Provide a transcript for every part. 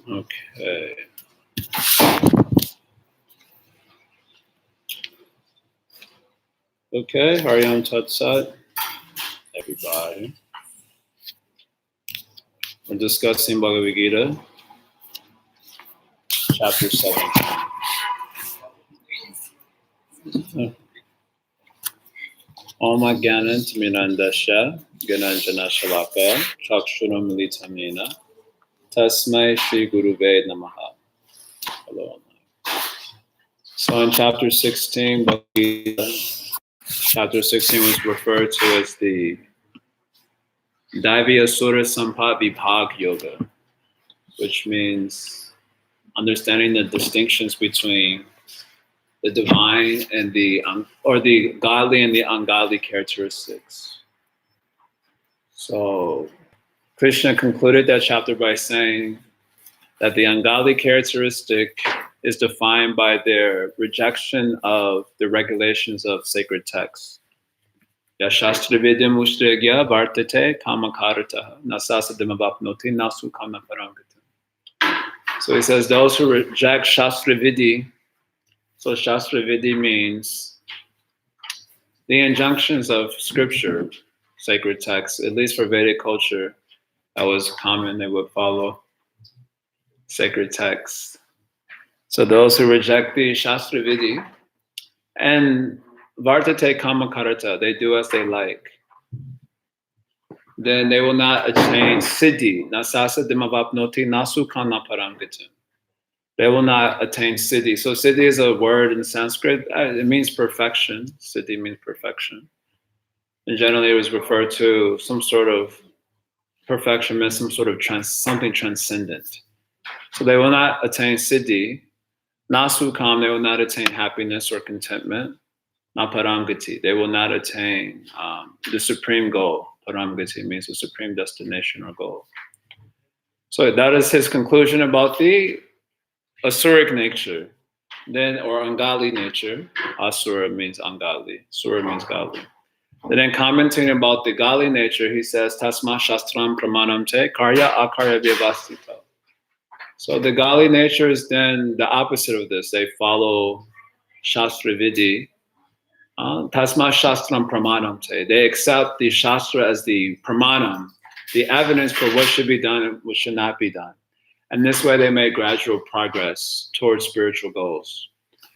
Okay. Okay, Haryam Tat Sat, everybody. We're discussing Bhagavad Gita, chapter 17. Om Agyanant Mirandasya, Gananjana Shalaka, Chakshuram Militamena, Tasmai Shri Guruve Namaha. Hello. So in chapter 16, Bhagavad Gita, chapter 16 was referred to as the Daivya Sura Sampat Vibhag Yoga, which means understanding the distinctions between the divine and the godly and the ungodly characteristics. So Krishna concluded that chapter by saying that the ungodly characteristic is defined by their rejection of the regulations of sacred texts. Yashastra vidyam ustrigya vartate kamakarata nasasadimabapnoti nasukana parangata. So he says those who reject Shastra Vidhi, so Shastra Vidhi means the injunctions of scripture, sacred texts, at least for Vedic culture, that was common, they would follow sacred texts. So those who reject the Shastra Vidhi and Vartate Kamakarata, they do as they like, then they will not attain Siddhi, Nasasa Dimavapnoti Nasukana Paramgata. They will not attain Siddhi. So Siddhi is a word in Sanskrit. It means perfection. Siddhi means perfection. And generally it was referred to some sort of perfection, meant some sort of something transcendent. So they will not attain Siddhi. Nasukam, they will not attain happiness or contentment. Naparangati, they will not attain the supreme goal. Paramgati means the supreme destination or goal. So that is his conclusion about the asuric nature, then or ungodly nature. Asura means ungodly. Sura means godly. And then commenting about the godly nature, he says, Tasma Shastram Pramanam Te Karya Akarya Vyavastita. So the godly nature is then the opposite of this. They follow Shastra Vidhi. Tasma Shastram Pramanam Te. They accept the Shastra as the Pramanam, the evidence for what should be done and what should not be done. And this way they make gradual progress towards spiritual goals.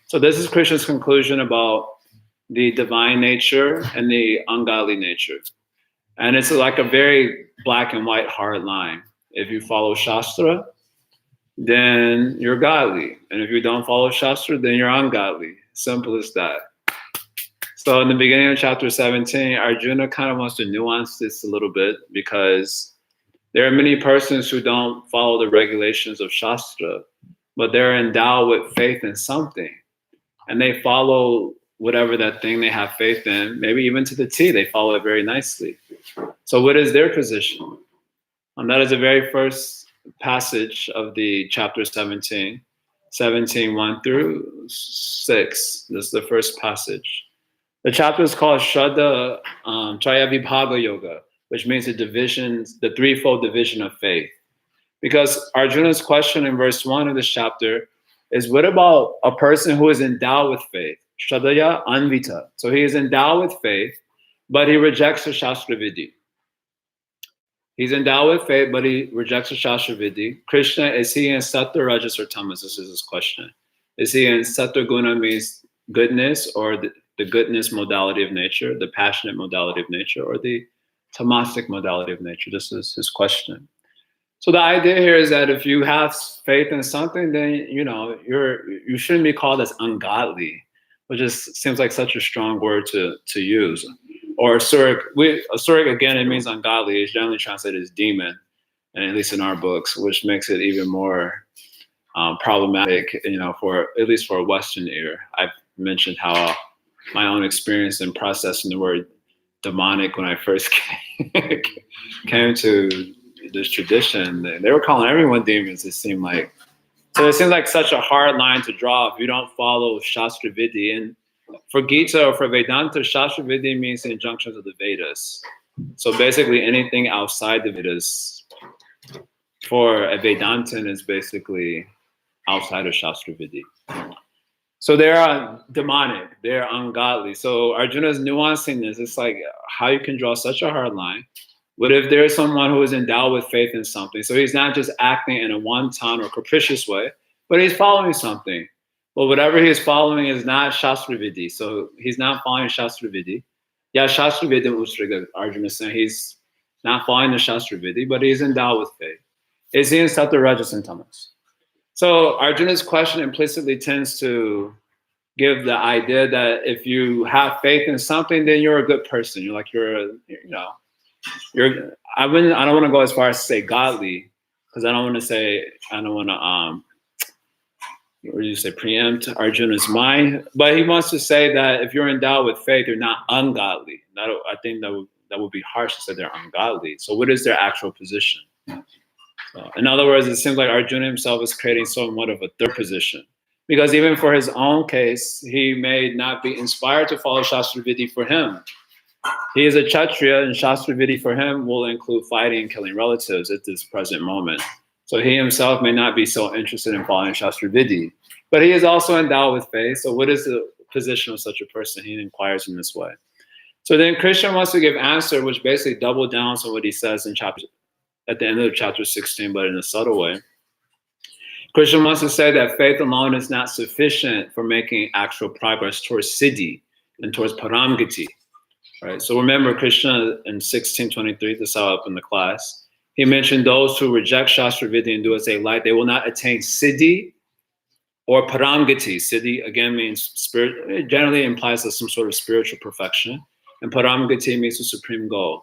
So this is Krishna's conclusion about the divine nature and the ungodly nature. And it's like a very black and white hard line. If you follow Shastra, then you're godly. And if you don't follow Shastra, then you're ungodly. Simple as that. So in the beginning of chapter 17, Arjuna kind of wants to nuance this a little bit because there are many persons who don't follow the regulations of Shastra, but they're endowed with faith in something. And they follow whatever that thing they have faith in, maybe even to the T, they follow it very nicely. So what is their position? And that is the very first passage of the chapter 17, 1 through 6. This is the first passage. The chapter is called Shraddha Traya Vibhaga Yoga, which means the threefold division of faith. Because Arjuna's question in verse 1 of this chapter is, what about a person who is endowed with faith? Shraddhaya Anvita. So he is endowed with faith, but he rejects the Shastra Vidhi. He's endowed with faith, but he rejects the Shastra Vidhi. Krishna, is he in Sattva, Rajas, or Tamas? This is his question. Is he in Sattva Guna, means goodness, or the goodness modality of nature, the passionate modality of nature, or the tamasic modality of nature? This is his question. So the idea here is that if you have faith in something, then you shouldn't be called as ungodly, which just seems like such a strong word to use. Or asuric. Asuric, again, it means ungodly. It's generally translated as demon, and at least in our books, which makes it even more problematic, for at least for a Western ear. I've mentioned how my own experience in processing the word demonic when I first came to this tradition. They were calling everyone demons, it seemed like. So it seems like such a hard line to draw if you don't follow Shastra Vidhi. And for Gita or for Vedanta, Shastra Vidhi means the injunctions of the Vedas. So basically anything outside the Vedas for a Vedantin is basically outside of Shastra Vidhi. So they're demonic, they're ungodly. So Arjuna is nuancing this. It's like how you can draw such a hard line. What if there is someone who is endowed with faith in something? So he's not just acting in a wanton or capricious way, but he's following something. Well, whatever he is following is not Shastra Vidhi. So he's not following Shastra Vidhi. Yeah, Shastra Vidhi Ustriga, Arjuna is saying he's not following the Shastra Vidhi, but he's endowed with faith. Is he in Sattva, Rajas, and Tamas? So Arjuna's question implicitly tends to give the idea that if you have faith in something, then you're a good person. You're like, I don't want to go as far as to say godly, because I don't want to preempt Arjuna's mind. But he wants to say that if you're endowed with faith, you're not ungodly. I think that would be harsh to say they're ungodly. So what is their actual position? So, in other words, it seems like Arjuna himself is creating somewhat of a third position. Because even for his own case, he may not be inspired to follow Shastra Vidhi for him. He is a Kshatriya, and Shastra Vidhi for him will include fighting and killing relatives at this present moment. So he himself may not be so interested in following Shastra Vidhi. But he is also endowed with faith. So what is the position of such a person? He inquires in this way. So then Krishna wants to give answer, which basically double down on what he says in at the end of chapter 16, but in a subtle way. Krishna wants to say that faith alone is not sufficient for making actual progress towards siddhi and towards paramgati. Right? So remember Krishna in 16:23, this saw up in the class, he mentioned those who reject Shastra Vidhi and do as they like, they will not attain siddhi or paramgati. Siddhi again means spirit, it generally implies some sort of spiritual perfection, and paramgati means the supreme goal.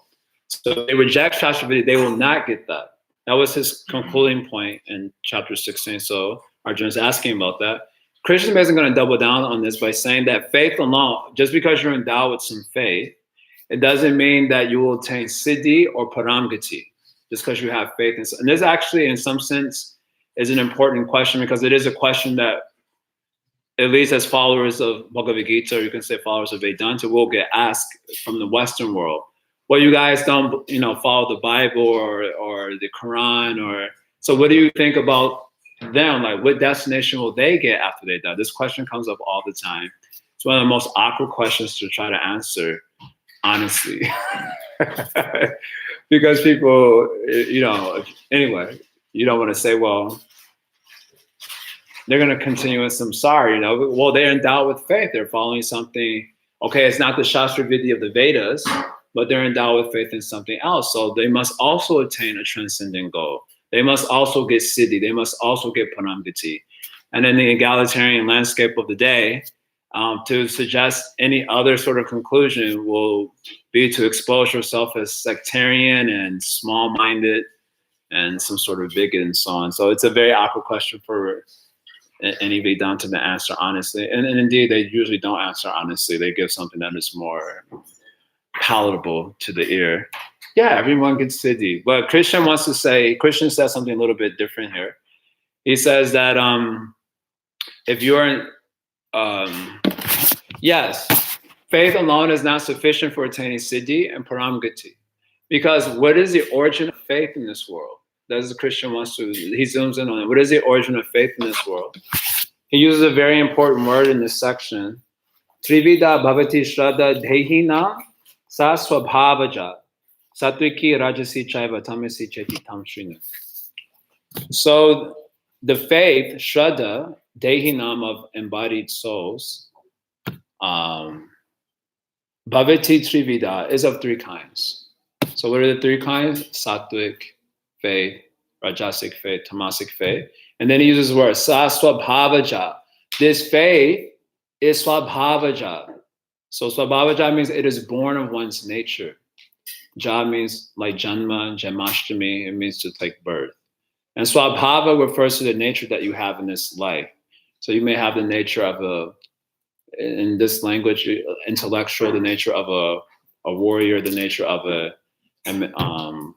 So if they reject Shastra Vidhi, they will not get that. That was his concluding point in chapter 16. So Arjuna is asking about that. Krishna is basically going to double down on this by saying that faith alone, just because you're endowed with some faith, it doesn't mean that you will attain siddhi or paramgati just because you have faith. And this actually, in some sense, is an important question because it is a question that, at least as followers of Bhagavad-Gita, or you can say followers of Vedanta, will get asked from the Western world. Well, you guys don't, follow the Bible or the Quran, so what do you think about them? Like, what destination will they get after they die? This question comes up all the time. It's one of the most awkward questions to try to answer, honestly, because people, anyway, you don't want to say, well, they're going to continue in samsara, Well, they're endowed with faith. They're following something. Okay, it's not the Shastra Vidhi of the Vedas, but they're endowed with faith in something else. So they must also attain a transcendent goal. They must also get siddhi. They must also get paramgati. And in the egalitarian landscape of the day, to suggest any other sort of conclusion will be to expose yourself as sectarian and small-minded and some sort of bigot and so on. So it's a very awkward question for any Vedanta to answer honestly. And indeed, they usually don't answer honestly. They give something that is more palatable to the ear. Yeah, everyone gets siddhi. But Krishna says something a little bit different here. He says that if you're, yes, faith alone is not sufficient for attaining siddhi and paramgati. Because what is the origin of faith in this world? That's the Krishna wants to, he zooms in on it. What is the origin of faith in this world? He uses a very important word in this section. Trivida bhavati shraddha dehina sa swabhavaja sattviki rajasi chaiva tamasi cheti tamshrina. So the faith, shraddha, dehinam of embodied souls, bhavati trivida is of three kinds. So what are the three kinds? Sattvic faith, rajasic faith, tamasic faith. And then he uses the word sa swabhavaja. This faith is swabhavaja. So swabhavaja means it is born of one's nature. Ja means like janma, jamashtami, it means to take birth. And swabhava refers to the nature that you have in this life. So you may have the nature of in this language, intellectual, the nature of a warrior, the nature of an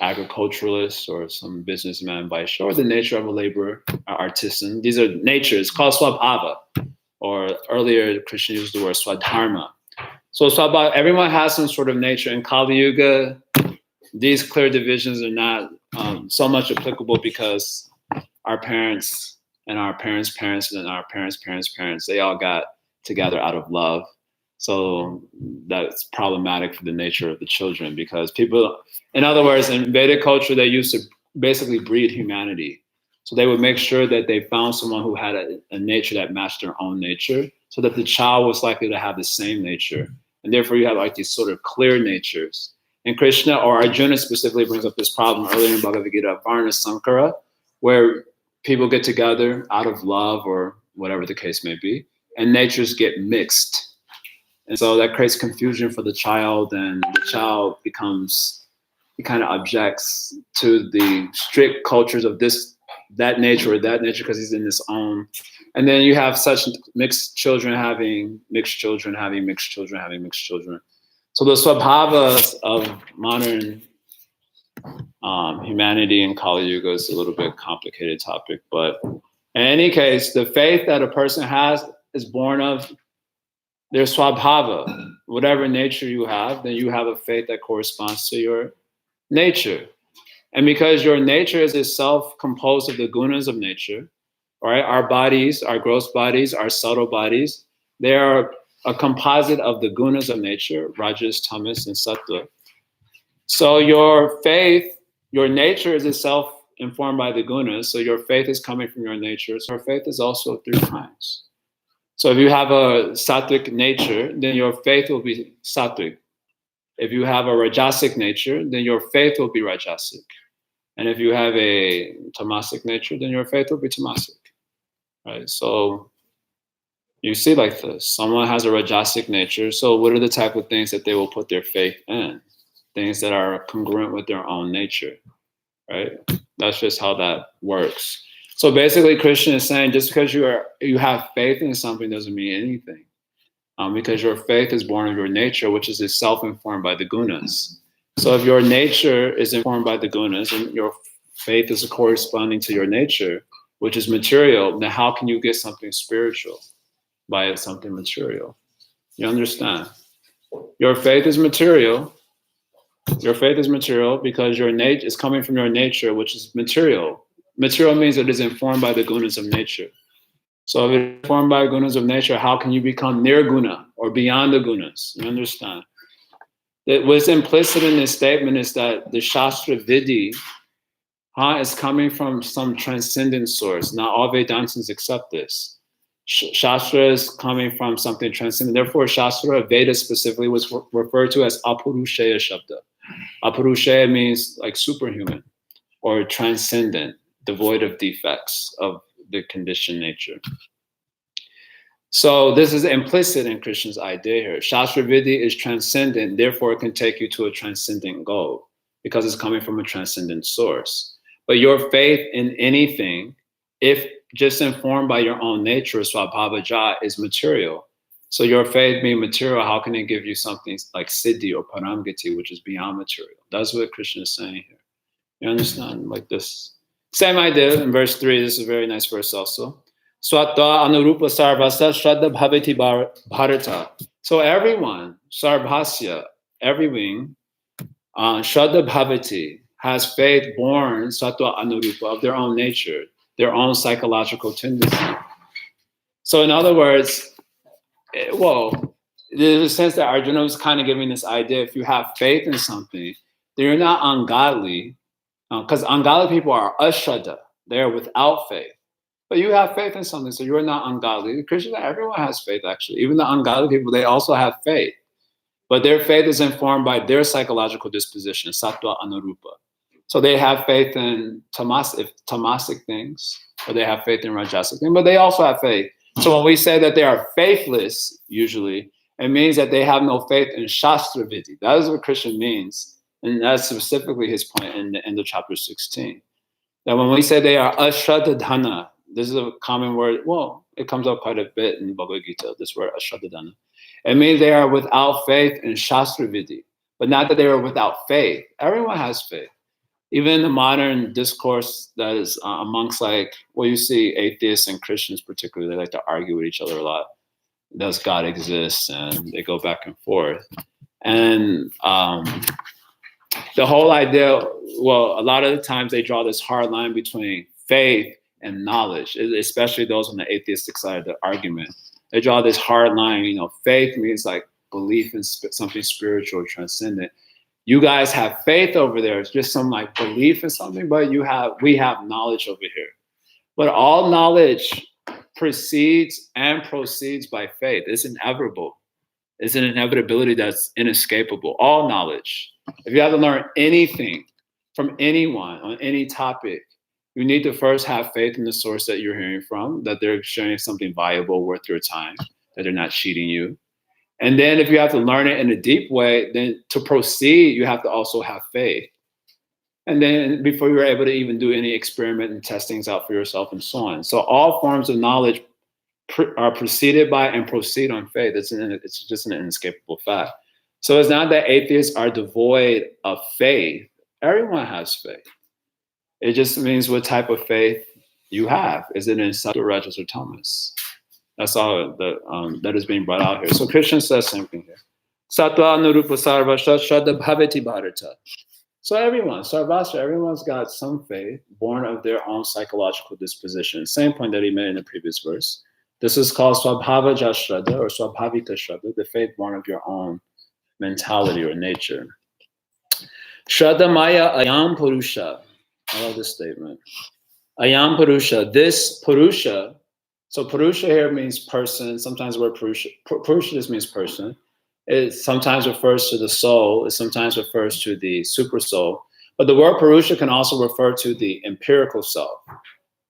agriculturalist or some businessman by shore, the nature of a laborer, artisan. These are natures called swabhava, or earlier Krishna used the word swadharma. So swabhava, everyone has some sort of nature. In Kali Yuga, these clear divisions are not so much applicable because our parents and our parents' parents and our parents' parents' parents, they all got together out of love. So that's problematic for the nature of the children because people, in other words, in Vedic culture, they used to basically breed humanity. So they would make sure that they found someone who had a nature that matched their own nature so that the child was likely to have the same nature. And therefore you have like these sort of clear natures. And Krishna or Arjuna specifically brings up this problem earlier in Bhagavad-Gita, Varna Sankara, where people get together out of love or whatever the case may be, and natures get mixed. And so that creates confusion for the child, and the child becomes, he kind of objects to the strict cultures of that nature or that nature because he's in his own. And then you have such mixed children having mixed children, having mixed children, having mixed children. So the swabhavas of modern humanity in Kali Yuga is a little bit complicated topic. But in any case, the faith that a person has is born of their swabhava. Whatever nature you have, then you have a faith that corresponds to your nature. And because your nature is itself composed of the gunas of nature, right? Our bodies, our gross bodies, our subtle bodies, they are a composite of the gunas of nature, rajas, tamas, and sattva. So your faith, your nature is itself informed by the gunas. So your faith is coming from your nature. So your faith is also 3 kinds. So if you have a sattvic nature, then your faith will be sattvic. If you have a rajasic nature, then your faith will be rajasic. And if you have a tamasic nature, then your faith will be tamasic. Right? So you see like this. Someone has a rajasic nature. So what are the type of things that they will put their faith in? Things that are congruent with their own nature. Right? That's just how that works. So basically, Krishna is saying just because you have faith in something doesn't mean anything. Because your faith is born of your nature, which is itself informed by the gunas. So if your nature is informed by the gunas and your faith is corresponding to your nature, which is material, then how can you get something spiritual by something material? You understand? Your faith is material. Your faith is material because your nature is coming from your nature, which is material. Material means it is informed by the gunas of nature. So if it's informed by gunas of nature, how can you become nirguna or beyond the gunas? You understand? What's implicit in this statement is that the Shastra Vidhi is coming from some transcendent source. Now all Vedantins accept this. Shastra is coming from something transcendent. Therefore, Shastra, Veda specifically, was referred to as Apurusheya Shabda. Apurusheya means like superhuman or transcendent, devoid of defects of the conditioned nature. So this is implicit in Krishna's idea here. Shastra Vidhi is transcendent, therefore it can take you to a transcendent goal because it's coming from a transcendent source. But your faith in anything, if just informed by your own nature, swabhavaja, is material. So your faith being material, how can it give you something like siddhi or paramgati, which is beyond material? That's what Krishna is saying here. You understand? Like this. Same idea in verse 3. This is a very nice verse also. Swatva anurupa sarvasa shraddha bhavati bharata. So everyone, sarvasya, everyone, shraddha bhavati, has faith born sattva anurupa, of their own nature, their own psychological tendency. So in other words, there's a sense that Arjuna was kind of giving this idea, if you have faith in something, then you're not ungodly, because ungodly people are ashraddha, they're without faith. But you have faith in something, so you're not ungodly. Krishna, everyone has faith actually. Even the ungodly people, they also have faith. But their faith is informed by their psychological disposition, sattva anurupa. So they have faith in tamasic things, or they have faith in rajasic things, but they also have faith. So when we say that they are faithless, usually, it means that they have no faith in Shastra Vidhi. That is what Krishna means. And that's specifically his point in the end of chapter 16. That when we say they are ashraddhana, this is a common word. Well, it comes up quite a bit in Bhagavad-Gita, this word ashraddhana. It means they are without faith in Shastra Vidhi, but not that they are without faith. Everyone has faith. Even in the modern discourse that is amongst you see atheists and Christians particularly, they like to argue with each other a lot. Does God exist? And they go back and forth. And the whole idea, well, a lot of the times they draw this hard line between faith and knowledge, especially those on the atheistic side of the argument. They draw this hard line, faith means like belief in something spiritual, transcendent. You guys have faith over there. It's just some like belief in something, but we have knowledge over here. But all knowledge precedes and proceeds by faith. It's inevitable. It's an inevitability that's inescapable. All knowledge. If you have to learn anything from anyone on any topic, you need to first have faith in the source that you're hearing from, that they're sharing something valuable, worth your time, that they're not cheating you. And then if you have to learn it in a deep way, then to proceed, you have to also have faith. And then before you're able to even do any experiment and test things out for yourself and so on. So all forms of knowledge are preceded by and proceed on faith. It's just an inescapable fact. So it's not that atheists are devoid of faith. Everyone has faith. It just means what type of faith you have. Is it in Sattva, Rajas, or Tamas? That's all that is being brought out here. So Krishna says same thing here. Sattva nurupa sarvasya shraddha bhavati bharata. So everyone's got some faith born of their own psychological disposition. Same point that he made in the previous verse. This is called swabhavaja shraddha or swabhavika shraddha, the faith born of your own mentality or nature. Shraddha maya ayam purusha. I love this statement. Ayam purusha. This purusha. So purusha here means person. Sometimes the word purusha just means person. It sometimes refers to the soul. It sometimes refers to the super soul. But the word purusha can also refer to the empirical self.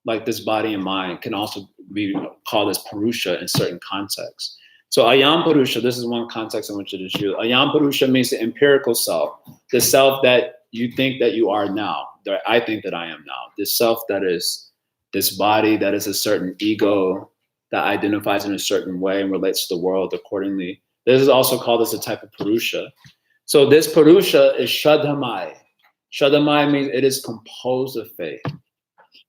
Like this body and mind can also be called as purusha in certain contexts. So ayam purusha, this is one context in which it is used. Ayam purusha means the empirical self, the self that you think that you are now, that I think that I am now. This self that is this body, that is a certain ego that identifies in a certain way and relates to the world accordingly. This is also called as a type of purusha. So this purusha is shraddhamaya. Shraddhamaya means it is composed of faith.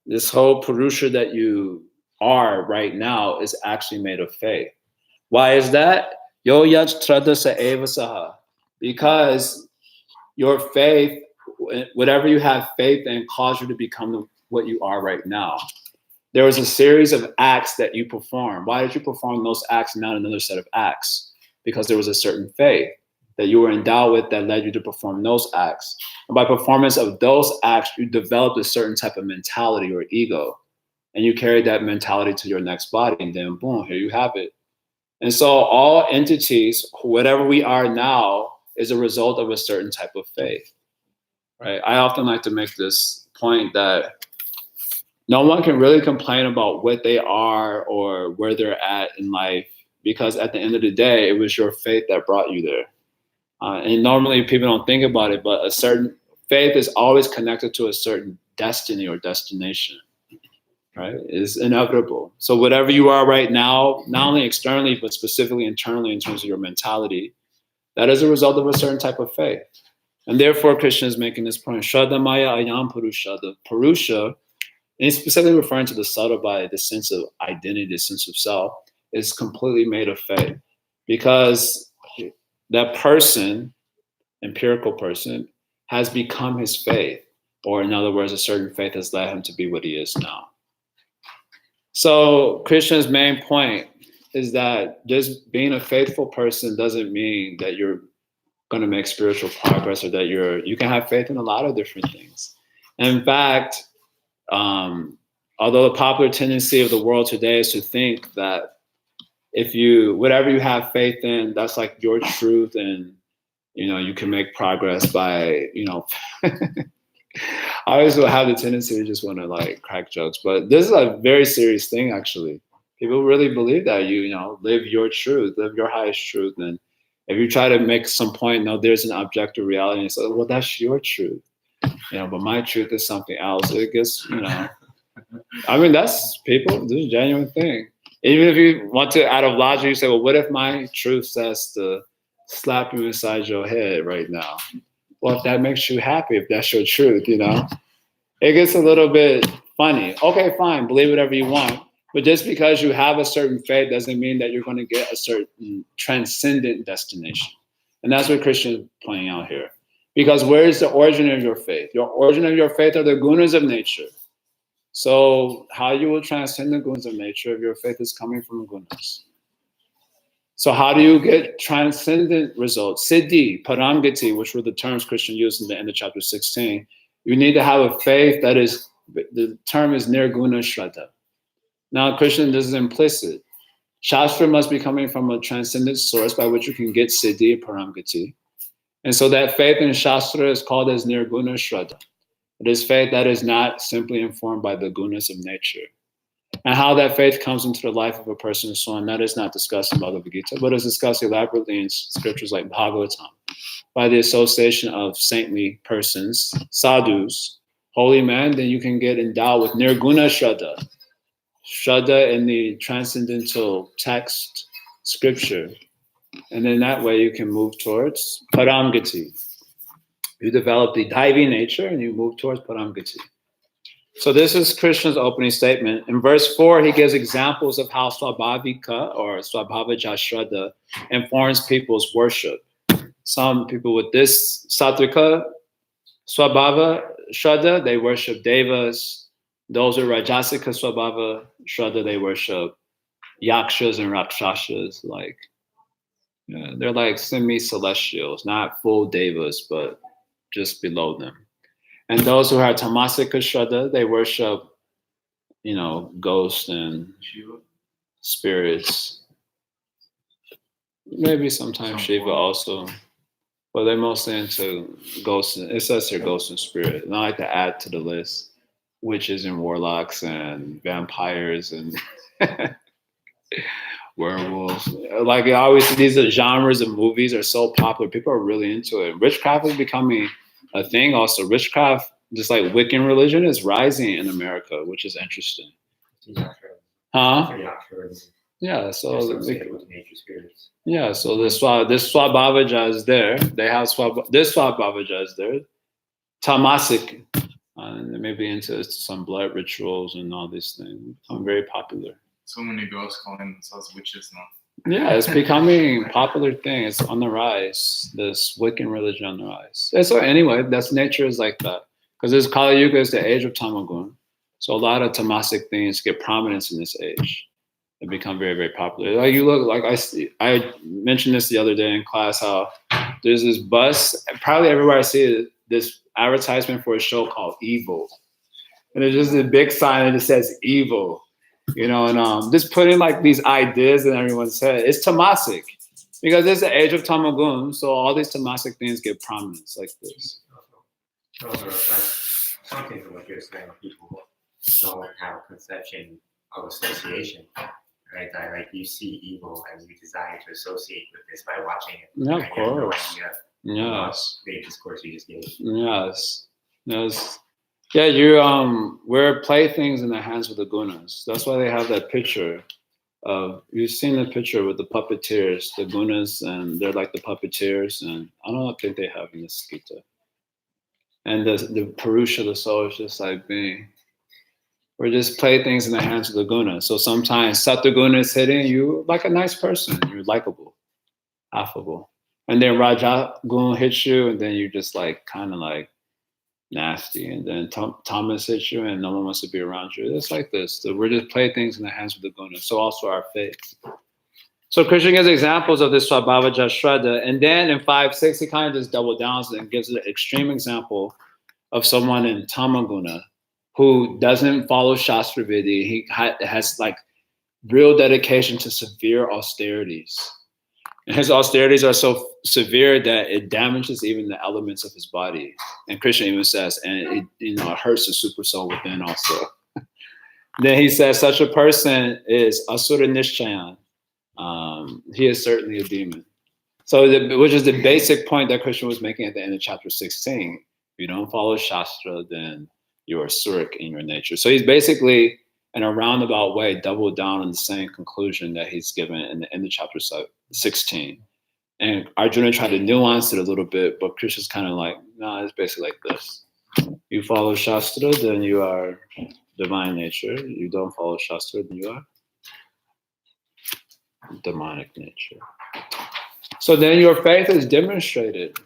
This whole purusha that you are right now is actually made of faith. Why is that? Yo yaj tradasa eva saha. Because your faith, whatever you have faith in, caused you to become what you are right now. There was a series of acts that you performed. Why did you perform those acts and not another set of acts? Because there was a certain faith that you were endowed with that led you to perform those acts. And by performance of those acts, you developed a certain type of mentality or ego. And you carried that mentality to your next body, and then boom, here you have it. And so all entities, whatever we are now, is a result of a certain type of faith, right? I often like to make this point that no one can really complain about what they are or where they're at in life, because at the end of the day, it was your faith that brought you there. And normally people don't think about it, but a certain faith is always connected to a certain destiny or destination, right? It's inevitable. So whatever you are right now, not only externally, but specifically internally in terms of your mentality, that is a result of a certain type of faith. And therefore, Krishna is making this point, Shraddha Maya Ayam Purusha, the Purusha, and he's specifically referring to the subtle body, the sense of identity, the sense of self, is completely made of faith. Because that person, empirical person, has become his faith. Or in other words, a certain faith has led him to be what he is now. So Krishna's main point is that just being a faithful person doesn't mean that you're going to make spiritual progress, or that you can have faith in a lot of different things. And in fact, although the popular tendency of the world today is to think that whatever you have faith in, that's like your truth, and you can make progress by I always will have the tendency to just want to like crack jokes, but this is a very serious thing actually. People really believe that live your truth, live your highest truth, and if you try to make some point, no, there's an objective reality, and so, well, that's your truth, but my truth is something else. It gets, I mean, this is a genuine thing. Even if you want to, out of logic, you say, well, what if my truth says to slap you inside your head right now? Well, if that makes you happy, if that's your truth, it gets a little bit funny. Okay, fine, believe whatever you want. But just because you have a certain faith doesn't mean that you're going to get a certain transcendent destination. And that's what Krishna is pointing out here. Because where is the origin of your faith? Your origin of your faith are the gunas of nature. So how you will transcend the gunas of nature if your faith is coming from gunas? So how do you get transcendent results? Siddhi, Paramgati, which were the terms Krishna used in the end of chapter 16. You need to have a faith that is, the term is nirguna shraddha. Now, Krishna, this is implicit. Shastra must be coming from a transcendent source by which you can get Siddhi and Paramgati. And so that faith in Shastra is called as nirguna shraddha. It is faith that is not simply informed by the gunas of nature. And how that faith comes into the life of a person and so on, that is not discussed in Bhagavad-Gita, but is discussed elaborately in scriptures like Bhagavatam, by the association of saintly persons, sadhus, holy men, then you can get endowed with nirguna shraddha. Shraddha in the transcendental text, scripture. And then that way you can move towards Paramgati. You develop the Daivi nature and you move towards Paramgati. So this is Krishna's opening statement. In verse 4, he gives examples of how Swabhavika or Swabhavaja Shraddha informs people's worship. Some people with this Satvika Swabhava Shraddha, they worship Devas. Those with Rajasika Swabhava Shraddha, they worship Yakshas and Rakshasas. Like, they're like semi-celestials, not full Devas, but just below them. And those who are Tamasika Shraddha, they worship, ghosts and spirits. Maybe sometimes Shiva also. But they're mostly into ghosts. It says here ghosts and spirit. And I like to add to the list witches and warlocks and vampires and werewolves. Like always, these genres of movies are so popular. People are really into it. Witchcraft is becoming a thing also. Witchcraft, just like Wiccan religion, is rising in America, which is interesting. Huh? Yeah, so yeah, so this Swabhavaja is there. They have this Swabhavaja is there. Tamasic, they may be into some blood rituals and all these things. Become very popular. So many girls calling themselves witches now. Yeah, it's becoming a popular thing. It's on the rise. This Wiccan religion on the rise. And so anyway, that's nature is like that. Because this Kali Yuga is the age of Tamagun. So a lot of tamasic things get prominence in this age. They become very, very popular. Like you look, like I mentioned this the other day in class, how there's this bus, probably everywhere I see it, this advertisement for a show called Evil. And it's just a big sign that says evil. And just putting like these ideas in everyone's head. It's tamasic because it's the age of Tamagun, so all these tamasic things get prominence like this. Those are like something from what you're saying. People don't have a conception of association, right? Like you see evil and you desire to associate with this by watching it. Yeah, of course. Yes. The discourse you just gave. Yes. Yeah, we're playthings in the hands of the gunas. That's why they have that picture of, you've seen the picture with the puppeteers, the gunas, and they're like the puppeteers, and I don't think they have in this Gita. And the Purusha, the soul, is just like being, we're just playthings in the hands of the guna. So sometimes Sattva is hitting you like a nice person, you're likable, affable. And then Raja Gun hits you, and then you're just like kind of like nasty, and then Thomas hits you and no one wants to be around you. It's like this. So we're just playthings in the hands of the guna. So also our faith. So Krishna gives examples of this Swabhavaja Shraddha, and then in 5-6 he kind of just double downs and gives an extreme example of someone in Tamaguna who doesn't follow Shastra Vidhi. He has like real dedication to severe austerities. And his austerities are so severe that it damages even the elements of his body. And Krishna even says, and it hurts the super soul within also. Then he says, such a person is Asura Nishchayan. He is certainly a demon. So, which is the basic point that Krishna was making at the end of chapter 16. If you don't follow Shastra, then you are Suric in your nature. So he's basically, in a roundabout way, doubled down on the same conclusion that he's given in the end of chapter 16. And Arjuna tried to nuance it a little bit, but Krishna's kind of like, no, it's basically like this. You follow Shastra, then you are divine nature. You don't follow Shastra, then you are demonic nature. So then your faith is demonstrated.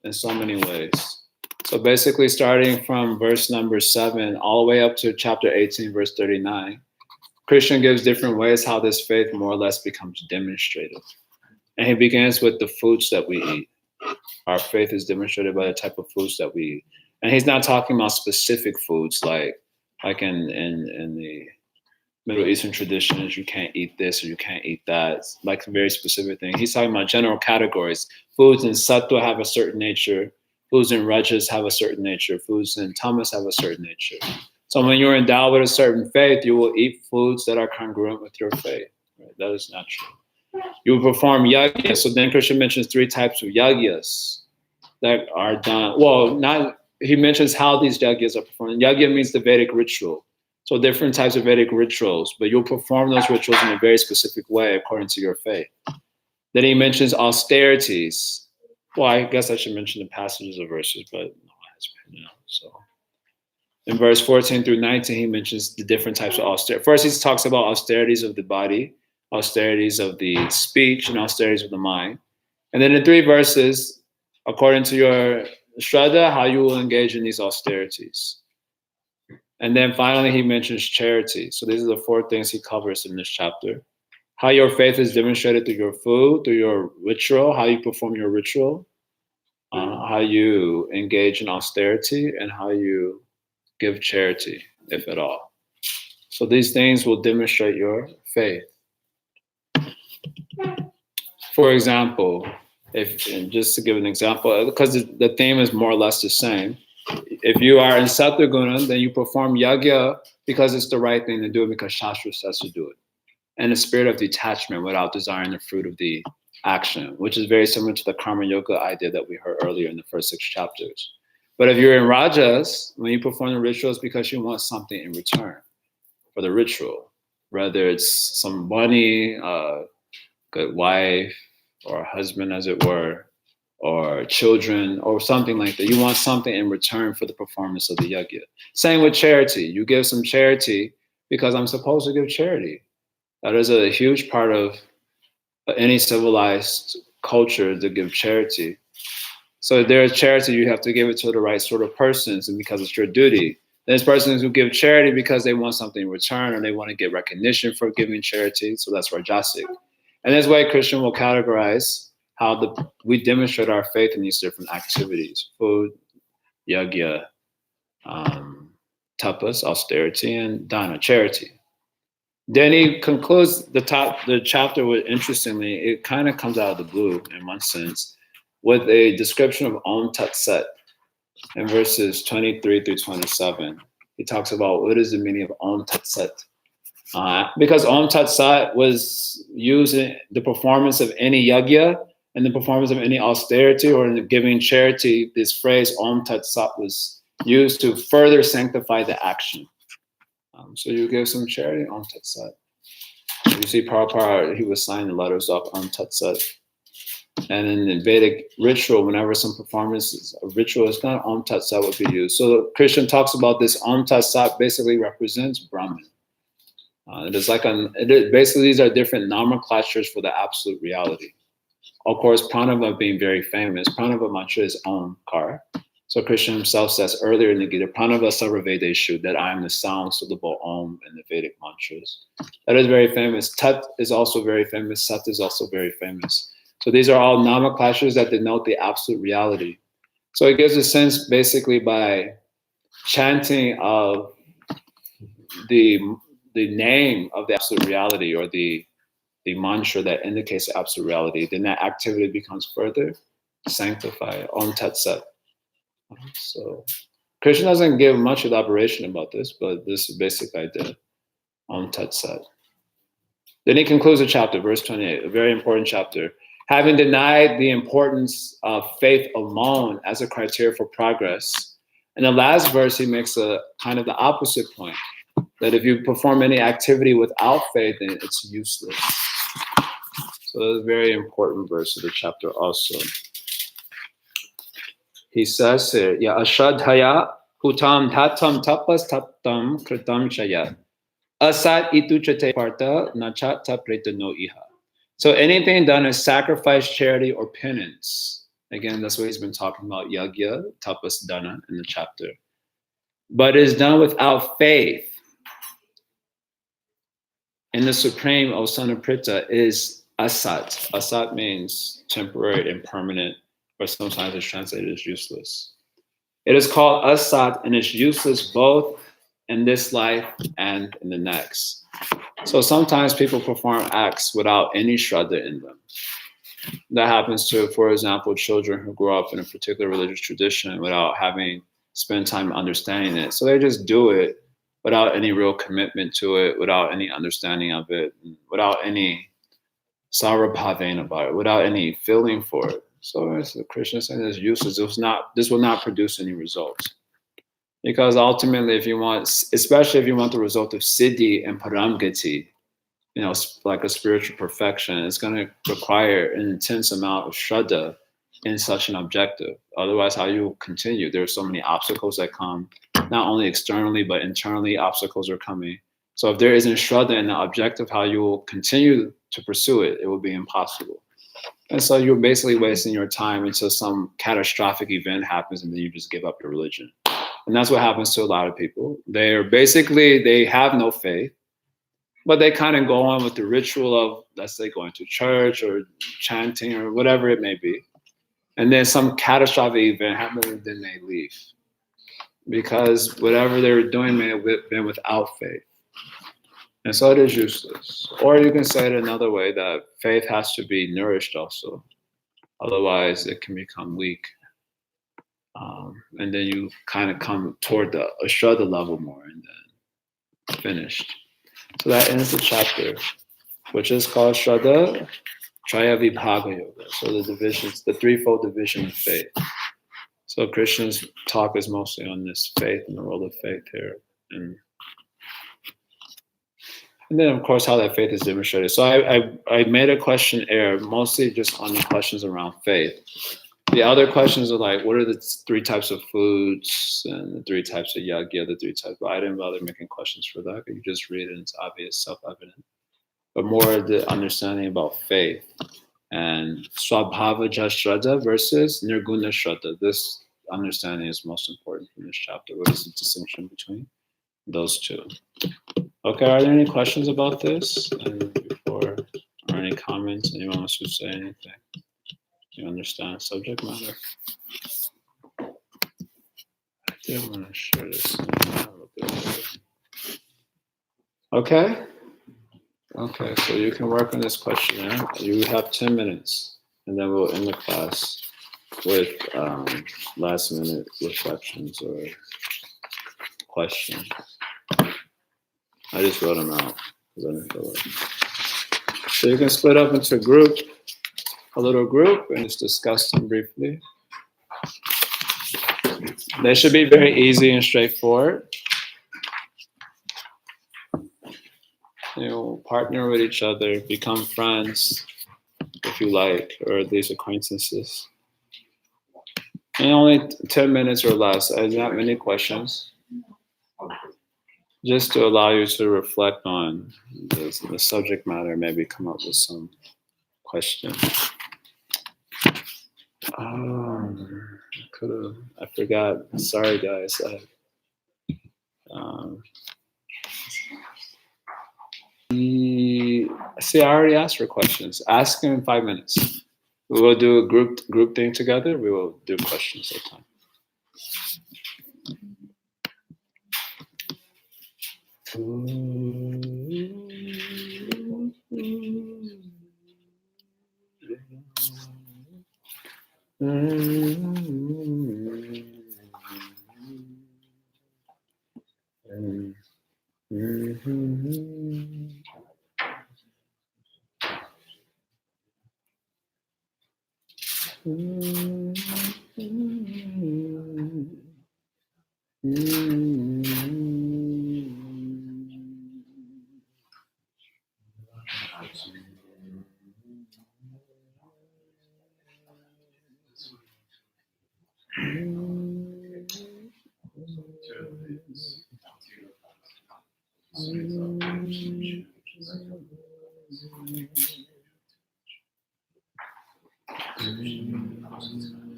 in so many ways. So basically, starting from verse number 7 all the way up to chapter 18, verse 39, Krishna gives different ways how this faith more or less becomes demonstrated. And he begins with the foods that we eat. Our faith is demonstrated by the type of foods that we eat. And he's not talking about specific foods like in the Middle Eastern traditions, you can't eat this or you can't eat that. It's like a very specific thing. He's talking about general categories. Foods in sattva have a certain nature. Foods in rajas have a certain nature. Foods in tamas have a certain nature. So when you're endowed with a certain faith, you will eat foods that are congruent with your faith. Right? That is natural. You will perform yajna. So then Krishna mentions 3 types of yagyas that are done. Well, he mentions how these yagyas are performed. Yajna means the Vedic ritual. So different types of Vedic rituals, but you'll perform those rituals in a very specific way according to your faith. Then he mentions austerities. Well, I guess I should mention the passages of verses, but so in verse 14 through 19, he mentions the different types of austerity. First, he talks about austerities of the body, austerities of the speech, and austerities of the mind. And then in 3 verses, according to your shraddha, how you will engage in these austerities. And then finally, he mentions charity. So these are the 4 things he covers in this chapter. How your faith is demonstrated through your food, through your ritual, how you perform your ritual, how you engage in austerity, and how you give charity, if at all. So these things will demonstrate your faith. For example, just to give an example, because the theme is more or less the same, if you are in Sattva-guna, then you perform yajna because it's the right thing to do, because Shastra says to do it. And the spirit of detachment without desiring the fruit of the action, which is very similar to the karma yoga idea that we heard earlier in the first 6 chapters. But if you're in rajas, when you perform the rituals, because you want something in return for the ritual, whether it's some money, a good wife, or a husband, as it were, or children, or something like that. You want something in return for the performance of the yajna. Same with charity. You give some charity because I'm supposed to give charity. That is a huge part of any civilized culture, to give charity. So if there's charity, you have to give it to the right sort of persons, and because it's your duty. There's persons who give charity because they want something in return, or they want to get recognition for giving charity. So that's rajasic. And this way, Krishna will categorize how we demonstrate our faith in these different activities: food, yajna, tapas, austerity, and dana, charity. Then he concludes the chapter with, interestingly, it kind of comes out of the blue in one sense, with a description of Om Tat Sat in verses 23 through 27. He talks about what is the meaning of Om Tat Sat. Because Om Tat Sat was used in the performance of any yajna and the performance of any austerity or in the giving charity. This phrase Om Tat Sat was used to further sanctify the action. So you give some charity, Om Tat Sat. You see Prabhupada, he was signing letters off Om Tat Sat. And in the Vedic ritual, whenever some performance of ritual is done, Om Tat Sat would be used. So Krishna talks about this Om Tat Sat basically represents Brahman. Basically these are different nomenclatures for the absolute reality. Of course, Pranava being very famous, Pranava mantra is Omkar. So Krishna himself says earlier in the Gita, Pranava Sarvavedeshu, that I am the sound syllable Om in the Vedic mantras. That is very famous. Tat is also very famous. Sat is also very famous. So these are all nomenclatures that denote the absolute reality. So it gives a sense basically by chanting of the name of the absolute reality, or the mantra that indicates the absolute reality, then that activity becomes further sanctified. Om Tat Sat. So Krishna doesn't give much elaboration about this, but this is basic idea. Om Tat Sat. Then he concludes the chapter, verse 28, a very important chapter. Having denied the importance of faith alone as a criteria for progress, in the last verse he makes a kind of the opposite point, that if you perform any activity without faith, then it's useless. So that's a very important verse of the chapter also. He says here, Ya ashadhaya hutam tatam tapas tatam kritam chaya. Asat ituchate parta nachata pretano iha. So anything done as sacrifice, charity, or penance Again, that's what he's been talking about, yagya, tapas, dana in the chapter. But it is done without faith in the supreme Osanaprita is asat. Asat means temporary, impermanent, or sometimes it's translated as useless. It is called asat and it's useless both in this life and in the next. So sometimes people perform acts without any shraddha in them. That happens to, for example, children who grow up in a particular religious tradition without having spent time understanding it. So they just do it without any real commitment to it, without any understanding of it, without any sarabhavena about it, without any feeling for it. So as the Krishna saying, it's useless. This will not produce any results. Because ultimately, if you want, especially if you want the result of siddhi and paramgati, like a spiritual perfection, it's going to require an intense amount of shraddha in such an objective. Otherwise, how you continue? There are so many obstacles that come, not only externally, but internally, obstacles are coming. So if there isn't shraddha in the objective, how you will continue to pursue it, it will be impossible. And so you're basically wasting your time until some catastrophic event happens and then you just give up your religion. And that's what happens to a lot of people. They have no faith, but they kind of go on with the ritual of, let's say, going to church or chanting or whatever it may be. And then some catastrophic event happens and then they leave. Because whatever they were doing may have been without faith. And so it is useless. Or you can say it another way, that faith has to be nourished also. Otherwise, it can become weak. And then you kind of come toward the Ashraddha level more and then finished. So that ends the chapter, which is called Shraddha Traya Vibhaga Yoga. So the divisions, the threefold division of faith. So Krishna's talk is mostly on this faith and the role of faith here. And then, of course, how that faith is demonstrated. So I made a questionnaire, mostly just on the questions around faith. The other questions are like, what are the three types of foods and the three types of yagya, the three types, but I didn't bother making questions for that. You just read it and it's obvious, self-evident. But more the understanding about faith and swabhava shraddha versus nirguna shraddha. This understanding is most important in this chapter. What is the distinction between those two? Okay, are there any questions about this? And or any comments? Anyone wants to say anything? You understand subject matter? I did want to share this a little bit later. Okay? Okay, so you can work on this questionnaire. You have 10 minutes, and then we'll end the class with last minute reflections or questions. I just wrote them out because I didn't feel like. So you can split up into a little group, and just discuss them briefly. They should be very easy and straightforward. Partner with each other, become friends if you like, or at least acquaintances. And only 10 minutes or less. Not many questions. Just to allow you to reflect on the subject matter, maybe come up with some questions. I forgot. Sorry, guys. See, I already asked for questions. Ask them in 5 minutes. We will do a group thing together. We will do questions at a time.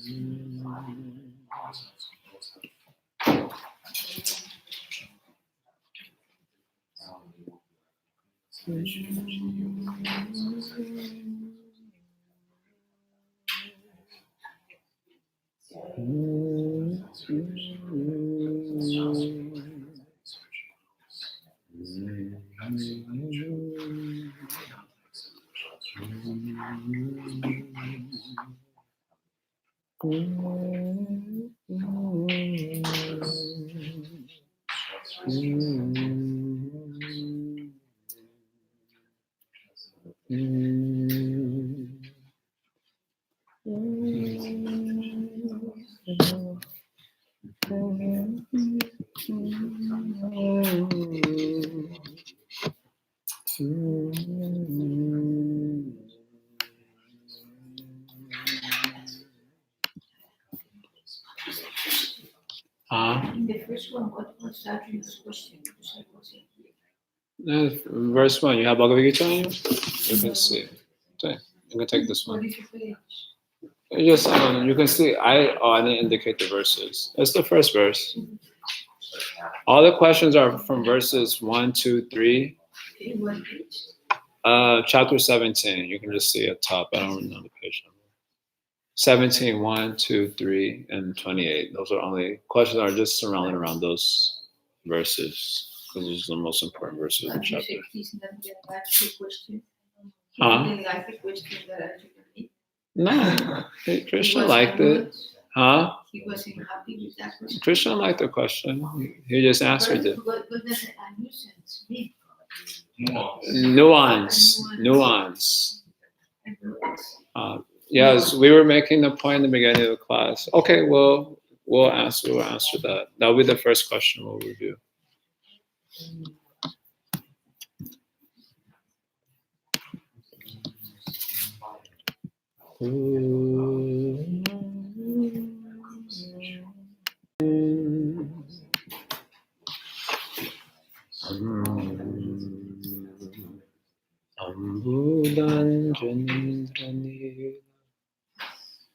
In the first one, what was Arjuna's question? Verse 1, you have Bhagavad-Gita on you? You can see. Okay, you can take this one. What is the page? Just, you can see, I didn't indicate the verses. It's the first verse. All the questions are from verses 1, 2, 3. Okay, what page? Chapter 17. You can just see at top. I don't know the page number. 17, 1, 2, 3, and 28. Those are only questions are just surrounding around those verses. Because those are the most important verses in the chapter. He's not going to like the question. Huh? He didn't like the question that Arjuna made. No, Krishna He was liked it. Huh? He wasn't happy with that question. Krishna liked the question. He just answered it. What does a nuisance mean? Nuance. Yes, we were making the point in the beginning of the class. Okay, well, we'll answer that. That'll be the first question we'll review. Ambudanjandrani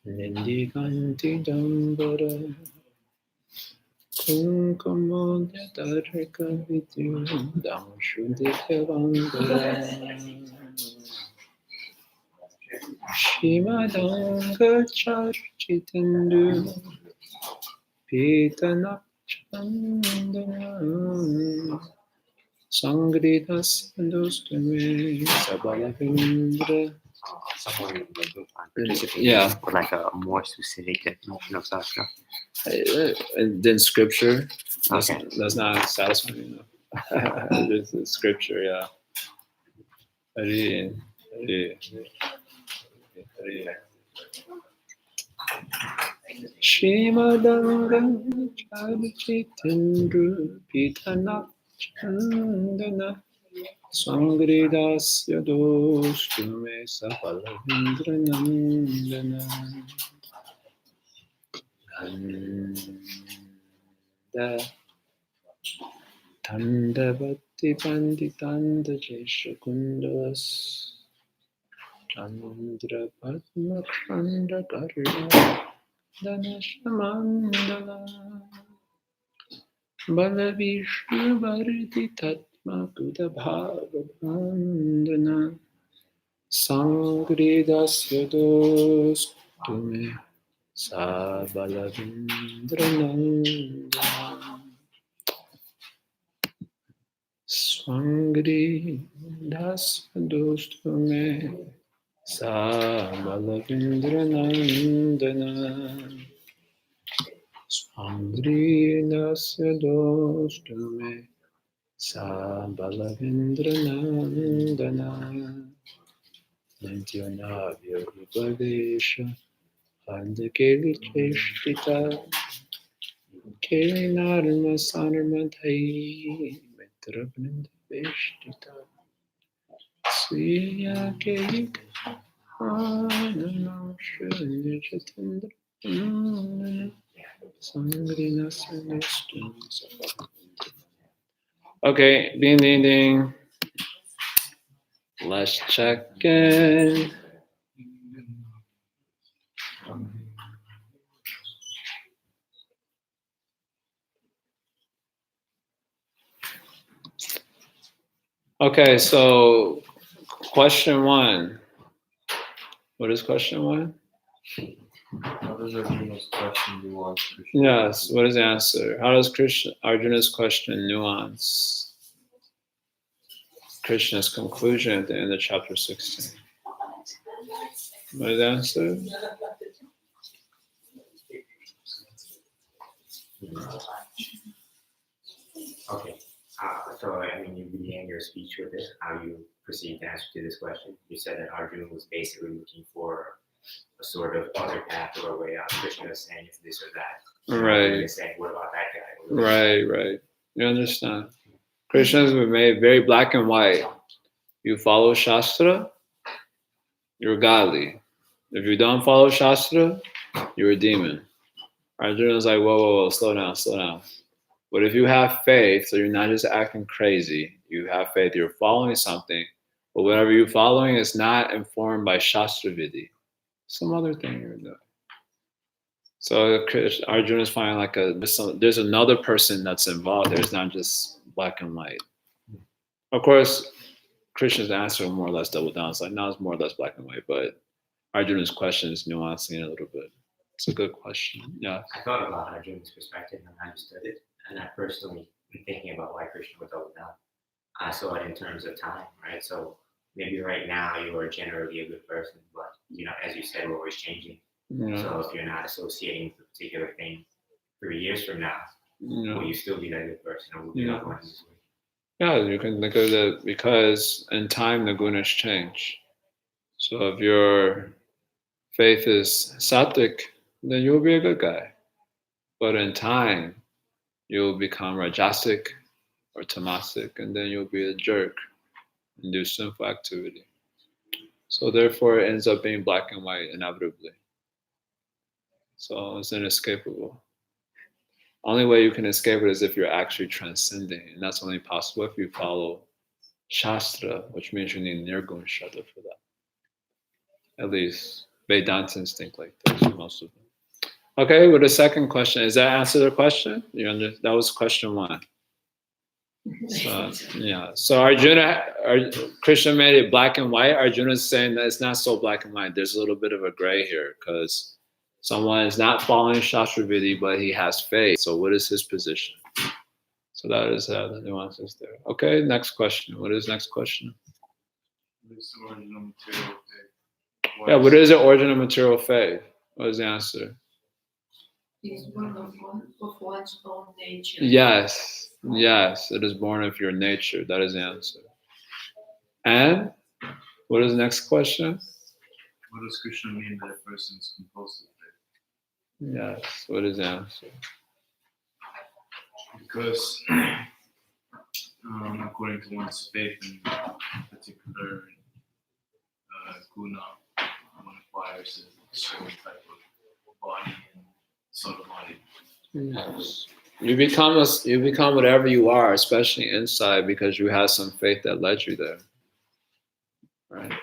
Nindiganti Dambara Kunkumodadarika Vidyu Damshudikavangara Shimadanga Charchitandu Pitanakchandana Sangridas Dostume Sabalavindra. Someone in the group Yeah. or like a more specific definition of sastra. And then scripture. Okay. That's not satisfying enough. There's the scripture, yeah. Hari. Shimadanga Charichitendru Pitana Chandana Sangridasya Dostume Sapalavindra Nandana Tandavati Panditanda Jeshakundas Chandra Padma Chanda Karya Danashamandala Balavishnu Bharati Tatma Kuda Bhava Bandana Sangridasya Dostume Sabalavindra Nandana Swangri das dostume Sabalavindra Nandana Swangri das dostume Sabalavindra Nandana Nantyonavya Rupavesha Vandakeli Cheshtita Kelinarma Sanarmadhai Mitrabnanda Veshtita Sriya Kelika Ananam Shunya Chatandra Sangrina Sanestum Okay, ding ding ding. Let's check in. Okay, so question 1. What is question 1? How does Arjuna's question nuance Krishna? Yes, what is the answer? How does Arjuna's question nuance Krishna's conclusion at the end of chapter 16? What is the answer? Okay. So, I mean, you began your speech with it, how you perceived the answer to this question. You said that Arjuna was basically looking for a sort of other path or a way out. Krishna was saying it's this or that. Right. You're saying, what about that guy? Right. You understand? Krishna's been made very black and white. You follow Shastra, you're godly. If you don't follow Shastra, you're a demon. Arjuna's like, whoa, slow down. But if you have faith, so you're not just acting crazy, you have faith, you're following something, but whatever you're following is not informed by Shastra Vidhi. Some other thing you're doing. So Arjuna's finding like there's another person that's involved. There's not just black and white. Of course, Krishna's answer more or less doubled down. It's like, no, it's more or less black and white, but Arjuna's question is nuancing it a little bit. It's a good question. Yeah. I thought about Arjuna's perspective and I understood it. And I personally been thinking about why Krishna would double down. I saw it in terms of time, right? So maybe right now you are generally a good person, but as you said, we're always changing. Yeah. So if you're not associating with a particular thing 3 years from now, will you still be that good person, or will you not going this way? Yeah, you can think of it because in time the gunas change. So if your faith is sattvic, then you'll be a good guy. But in time, you'll become rajasic or tamasic, and then you'll be a jerk and do sinful activity. So therefore, it ends up being black and white inevitably. So it's inescapable. Only way you can escape it is if you're actually transcending, and that's only possible if you follow Shastra, which means you need Nirgun Shraddha for that. At least Vedantins think like this, most of them. Okay, with the second question, does that answer the question? That was question 1. So, yeah. So Krishna made it black and white. Arjuna's saying that it's not so black and white. There's a little bit of a gray here because someone is not following Shastra Vidhi, but he has faith. So what is his position? So that is the nuances there. Okay, next question. What is next question? What is the original material faith? Yeah, what is the origin of material faith? What is the answer? It's born of one's own nature. Yes, it is born of your nature. That is the answer. And what is the next question? What does Krishna mean that a person is composed of faith? Yes, what is the answer? Because according to one's faith in a particular guna, one acquires a certain type of body and sort of body. Yes. You become whatever you are, especially inside, because you have some faith that led you there. Right?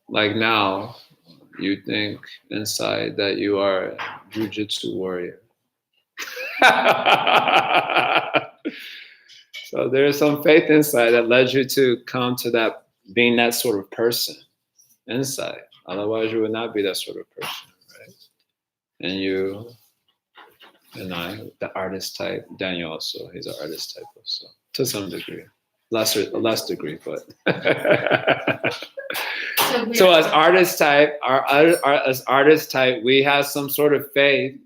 Like now, you think inside that you are a jujitsu warrior. So there's some faith inside that led you to come to that, being that sort of person inside. Otherwise, you would not be that sort of person, right? And you and I, the artist type, Daniel also, he's an artist type also, to some degree. Less degree, but. So as artist type, as artist type, we have some sort of faith,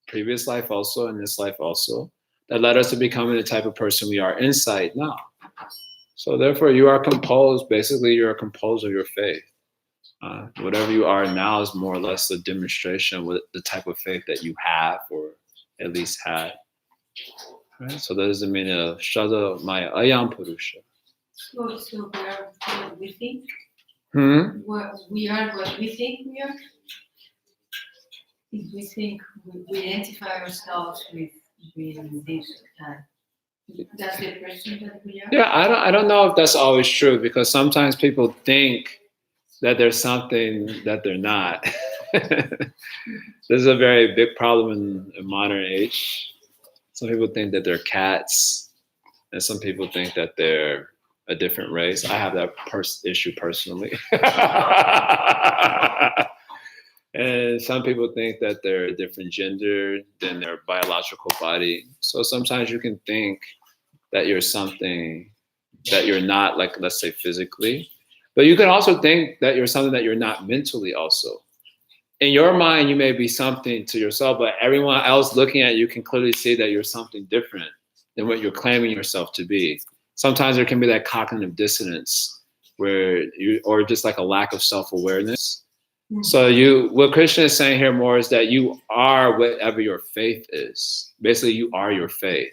previous life also, and this life also, that led us to becoming the type of person we are inside now. So therefore, you are composed. Basically, you're composed of your faith. Whatever you are now is more or less a demonstration with the type of faith that you have, or at least had. Right? So that is the meaning of Shraddha Maya Ayam Purusha. So we are what we think? We are what we think we are? If we think we identify ourselves with this, that's the person that we are? Yeah, I don't know if that's always true, because sometimes people think that there's something that they're not. This is a very big problem in modern age. Some people think that they're cats. And some people think that they're a different race. I have that issue personally. And some people think that they're a different gender than their biological body. So sometimes you can think that you're something that you're not, like, let's say physically, but you can also think that you're something that you're not mentally also. In your mind, you may be something to yourself, but everyone else looking at you can clearly see that you're something different than what you're claiming yourself to be. Sometimes there can be that cognitive dissonance where or just like a lack of self-awareness. So what Krishna is saying here more is that you are whatever your faith is. Basically, you are your faith.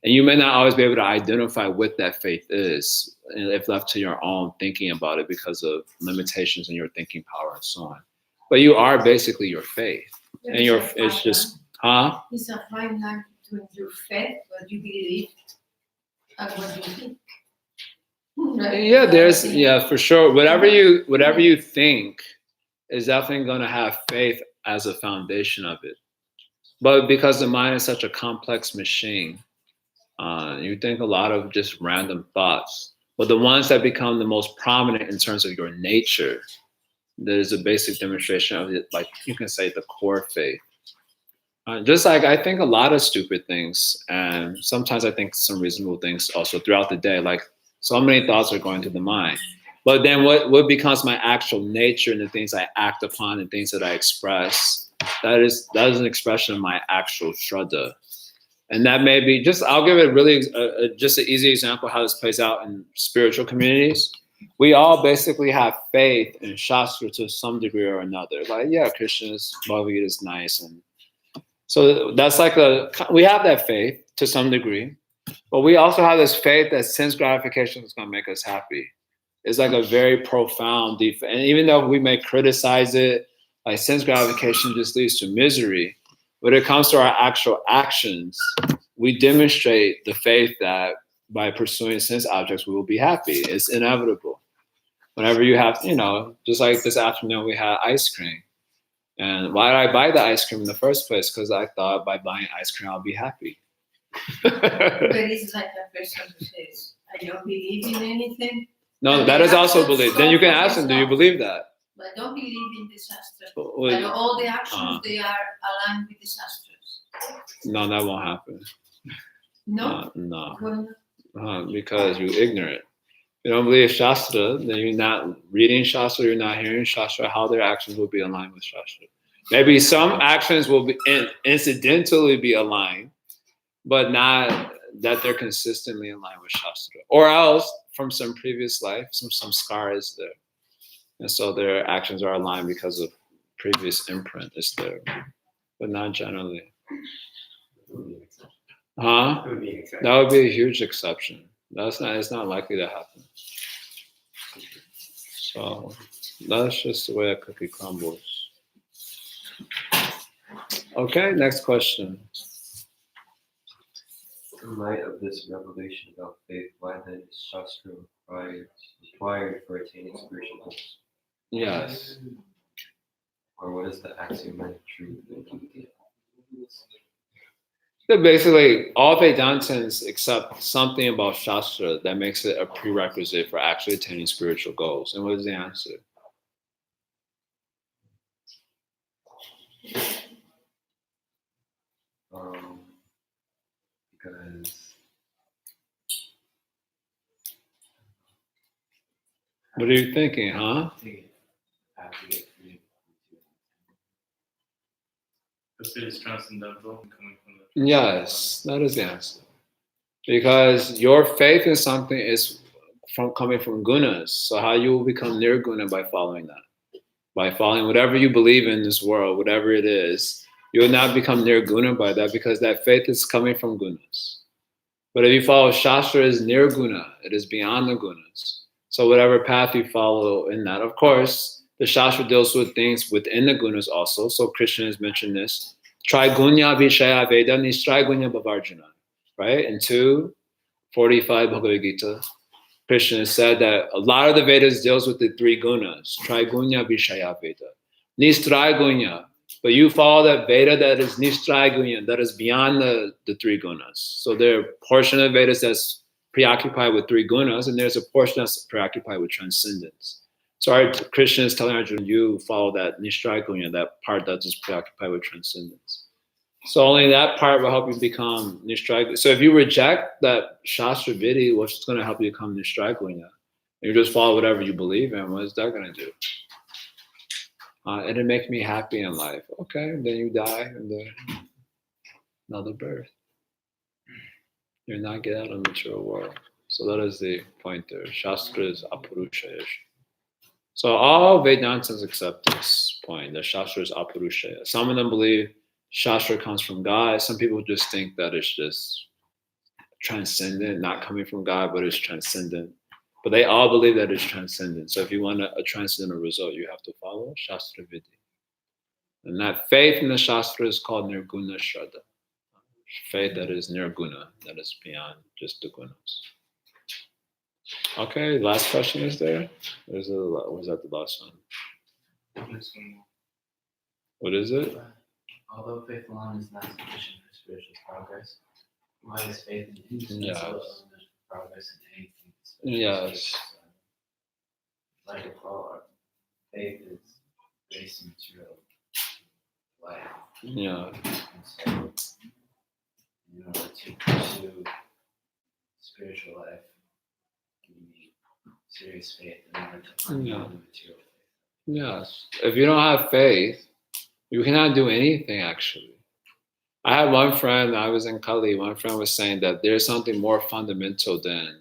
And you may not always be able to identify what that faith is if left to your own thinking about it because of limitations in your thinking power and so on. But you are basically your faith. And it's just, huh? It's a fine line between your faith, what you believe, and what you think. Right? Yeah, for sure. Whatever you think is definitely going to have faith as a foundation of it. But because the mind is such a complex machine, you think a lot of just random thoughts. But the ones that become the most prominent in terms of your nature, there's a basic demonstration of it, like you can say the core faith. Just like I think a lot of stupid things, and sometimes I think some reasonable things also throughout the day. Like so many thoughts are going through the mind. But then what becomes my actual nature and the things I act upon and things that I express, that is an expression of my actual Shraddha. And that may be just, I'll give it really just an easy example how this plays out in spiritual communities. We all basically have faith in Shastra to some degree or another. Like, yeah, Krishna's Bhagavad-Gita is nice. And so that's like we have that faith to some degree. But we also have this faith that sense gratification is going to make us happy. It's like a very profound defect. And even though we may criticize it, like sense gratification just leads to misery. When it comes to our actual actions, we demonstrate the faith that by pursuing sense objects, we will be happy. It's inevitable. Whenever you have, just like this afternoon, we had ice cream. And why did I buy the ice cream in the first place? Because I thought by buying ice cream, I'll be happy. But it's like a person who says, I don't believe in anything. No, that is also belief. Then you can ask them, do you believe that? But I don't believe in the Shastras. Well, But all the actions, they are aligned with the Shastras. No, that won't happen. No? No. Because you're ignorant. If you don't believe Shastra, then you're not reading Shastra, you're not hearing Shastra, how their actions will be aligned with Shastra. Maybe some actions will be incidentally be aligned, but not that they're consistently in line with Shastra. Or else, from some previous life, some scar is there. And so their actions are aligned because of previous imprint is there. But not generally. Huh? That would be a huge exception. It's not likely to happen. So that's just the way a cookie crumbles. Okay, next question. In light of this revelation about faith, why then is Shastra required for attaining spiritual goals? Yes. Or what is the axiomatic truth? So basically, all Vedantins accept something about Shastra that makes it a prerequisite for actually attaining spiritual goals. And what is the answer? Because what are you thinking, huh? Because it is transcendental and coming from the Yes, that is the answer. Because your faith in something is coming from gunas. So how you will become nirguna by following that. By following whatever you believe in this world, whatever it is, you will not become nirguna by that because that faith is coming from gunas. But if you follow Shastra, is nirguna, it is beyond the gunas. So whatever path you follow in that, of course, the Shastra deals with things within the gunas also. So Krishna has mentioned this. Trigunya Vishaya Veda Nistrigunya Bhavarjuna. Right? In 2:45 Bhagavad-Gita, Krishna said that a lot of the Vedas deals with the three gunas. Trigunya Vishaya Veda. Nistrigunya. But you follow that Veda that is Nishtraigunya, that is beyond the three gunas. So there are a portion of Vedas that's preoccupied with three gunas, and there's a portion that's preoccupied with transcendence. So our Krishna is telling Arjuna, you follow that Nishtraigunya, that part that's just preoccupied with transcendence. So only that part will help you become Nishtraigunya. So if you reject that Shastra Vidhi, what's going to help you become Nishtraigunya? You just follow whatever you believe in, what is that going to do? And it makes me happy in life. Okay, then you die and then another birth. You're not get out of the material world. So that is the point there. Shastra is apurusha. So all Vedantins accept this point, that Shastra is apurusha. Some of them believe Shastra comes from God. Some people just think that it's just transcendent, not coming from God, but it's transcendent. But they all believe that it's transcendent. So if you want a transcendental result, you have to follow Shastra Vidhi. And that faith in the Shastra is called Nirguna Shraddha. Faith that is Nirguna, that is beyond just the gunas. Okay, last question is there? Was that the last one? What is it? Although faith alone is not sufficient for spiritual progress, why is faith an indispensable element of progress in anything? Yes. Like a car, faith is based in material life. Yeah. And so, in order to pursue spiritual life, you need serious faith in order to find the material faith. Yes. If you don't have faith, you cannot do anything actually. I had one friend, I was in Kali, one friend was saying that there's something more fundamental than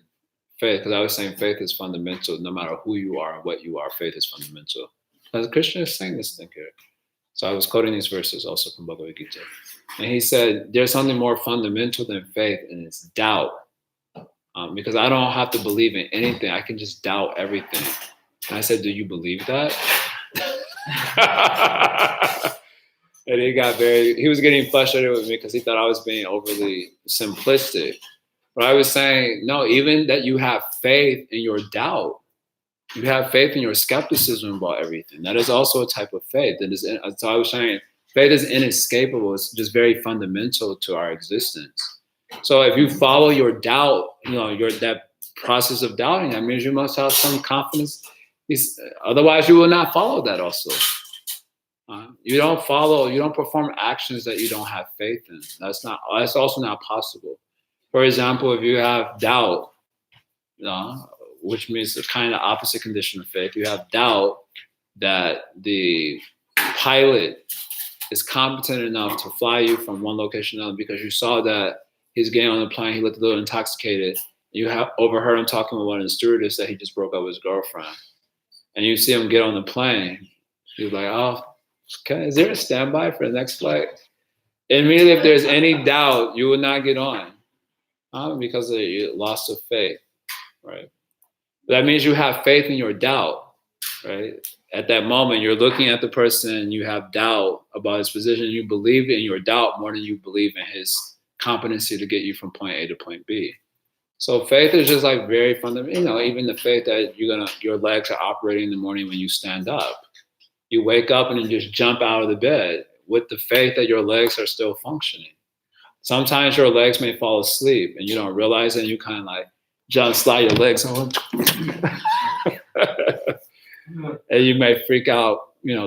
faith, because I was saying faith is fundamental no matter who you are and what you are, faith is fundamental. Because Krishna is saying this thing here. So I was quoting these verses also from Bhagavad-Gita. And he said, there's something more fundamental than faith, and it's doubt. Because I don't have to believe in anything. I can just doubt everything. And I said, do you believe that? And he was getting frustrated with me because he thought I was being overly simplistic. But I was saying, no, even that you have faith in your doubt, you have faith in your skepticism about everything. That is also a type of faith. So I was saying, faith is inescapable. It's just very fundamental to our existence. So if you follow your doubt, that process of doubting, that means you must have some confidence. Otherwise, you will not follow that also. You don't perform actions that you don't have faith in. That's also not possible. For example, if you have doubt, which means the kind of opposite condition of faith, you have doubt that the pilot is competent enough to fly you from one location to another because you saw that he's getting on the plane, he looked a little intoxicated, you have overheard him talking with one of the stewardess that he just broke up with his girlfriend. And you see him get on the plane, you're like, oh, is there a standby for the next flight? Immediately, if there's any doubt, you will not get on. Because of your loss of faith, right? That means you have faith in your doubt, right? At that moment, you're looking at the person, you have doubt about his position, you believe in your doubt more than you believe in his competency to get you from point A to point B. So faith is just like very fundamental. Even the faith that your legs are operating in the morning when you stand up. You wake up and you just jump out of the bed with the faith that your legs are still functioning. Sometimes your legs may fall asleep and you don't realize it, and you kind of like slide your legs on. And you may freak out,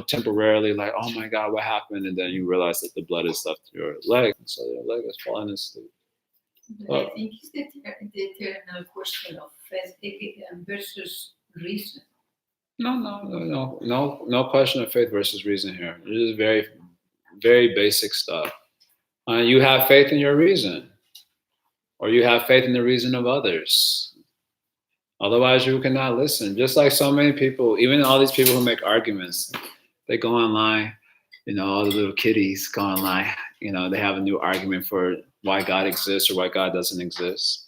temporarily, like, oh my God, what happened? And then you realize that the blood has left your leg, and so your leg is falling asleep. I think it's the eternal question of faith versus reason. No question of faith versus reason here. This is very, very basic stuff. You have faith in your reason, or you have faith in the reason of others. Otherwise, you cannot listen. Just like so many people, even all these people who make arguments, they go online, all the little kiddies go online, they have a new argument for why God exists or why God doesn't exist.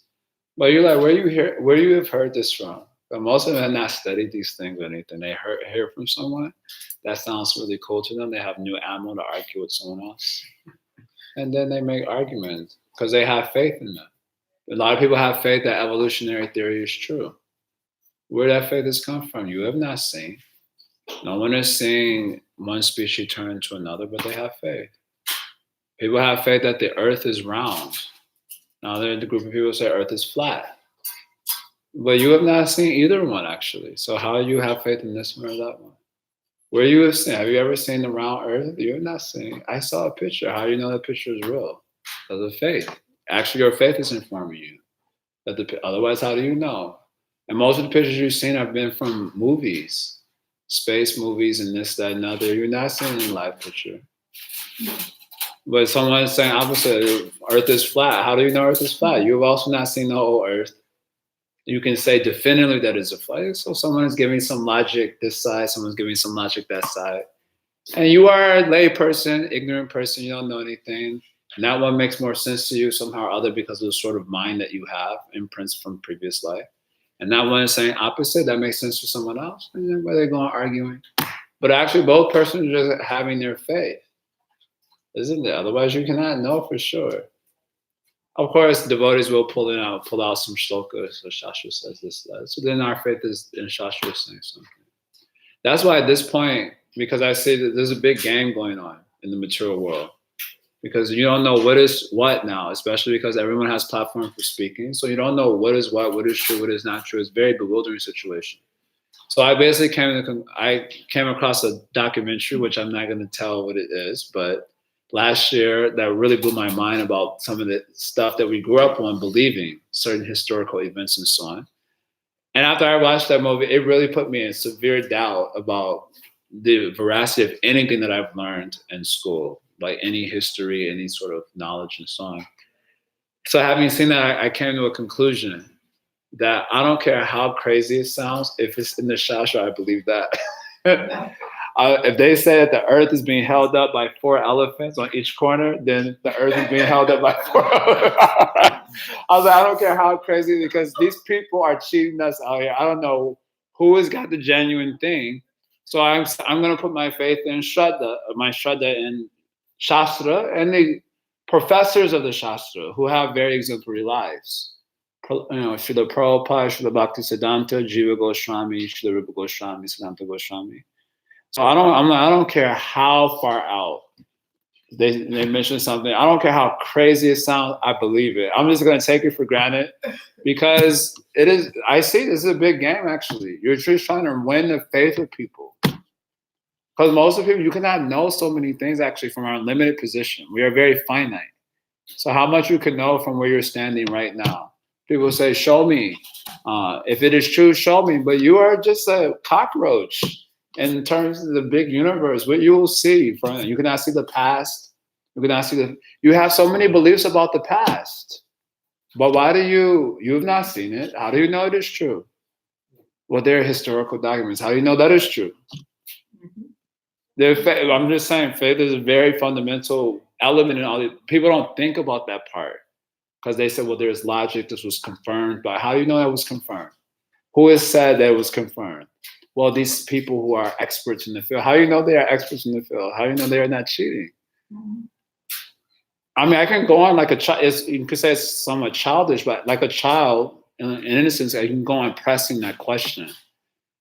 But you're like, where you have heard this from? But most of them have not studied these things or anything. They hear from someone that sounds really cool to them. They have a new ammo to argue with someone else. And then they make arguments because they have faith in them. A lot of people have faith that evolutionary theory is true. Where that faith has come from, you have not seen. No one has seen one species turn into another, but they have faith. People have faith that the earth is round. Now there's the group of people who say earth is flat. But you have not seen either one, actually. So how do you have faith in this one or that one? Where you have seen, have you ever seen the round earth? You have not seen. I saw a picture. How do you know that picture is real? Because of faith. Actually, your faith is informing you. Otherwise, how do you know? And most of the pictures you've seen have been from movies, space movies and this, that, and other. You're not seeing any live picture. But someone is saying opposite, earth is flat. How do you know earth is flat? You've also not seen the whole earth. You can say definitively that it's a flat. So someone is giving some logic this side, someone's giving some logic that side. And you are a lay person, ignorant person, you don't know anything. And that one makes more sense to you somehow or other because of the sort of mind that you have, imprints from previous life. And that one is saying opposite, that makes sense for someone else. And then where they go on arguing. But actually both persons are just having their faith. Isn't it? Otherwise you cannot know for sure. Of course, devotees will pull out some shlokas. So Shastra says this, that. So then our faith is in Shastra saying something. That's why at this point, because I say that there's a big game going on in the material world. Because you don't know what is what now, especially because everyone has platform for speaking. So you don't know what is true, what is not true. It's a very bewildering situation. So I basically came across a documentary, which I'm not going to tell what it is, but last year that really blew my mind about some of the stuff that we grew up on believing, certain historical events and so on. And after I watched that movie, it really put me in severe doubt about the veracity of anything that I've learned in school, like any history, any sort of knowledge and so on. So having seen that, I came to a conclusion that I don't care how crazy it sounds, if it's in the Shastra, I believe that. If they say that the earth is being held up by 4 elephants on each corner, then the earth is being held up by 4 elephants. I was like, I don't care how crazy, because these people are cheating us out here. I don't know who has got the genuine thing. So I'm going to put my faith in Shraddha, in Shastra, and the professors of the Shastra who have very exemplary lives. Srila Prabhupada, Srila Bhaktisiddhanta, Jiva Goswami, Srila Rupa Goswami, Siddhanta Goswami. So I don't care how far out they mention something. I don't care how crazy it sounds. I believe it. I'm just going to take it for granted because it is. I see this is a big game. Actually, you're just trying to win the faith of people. Because most of the people, you cannot know so many things actually from our limited position. We are very finite. So how much you can know from where you're standing right now? People say, "Show me." If it is true, show me. But you are just a cockroach. In terms of the big universe, what you will see you cannot see the past. You cannot see you have so many beliefs about the past. But why do you've not seen it? How do you know it is true? Well, there are historical documents. How do you know that is true? I'm just saying faith is a very fundamental element in all these. People don't think about that part because they say, well, there's logic, this was confirmed. But how do you know that was confirmed? Who has said that it was confirmed? Well, these people who are experts in the field, how do you know they are experts in the field? How do you know they are not cheating? I mean, I can go on like a child. You could say it's somewhat childish, but like a child, in innocence, you can go on pressing that question.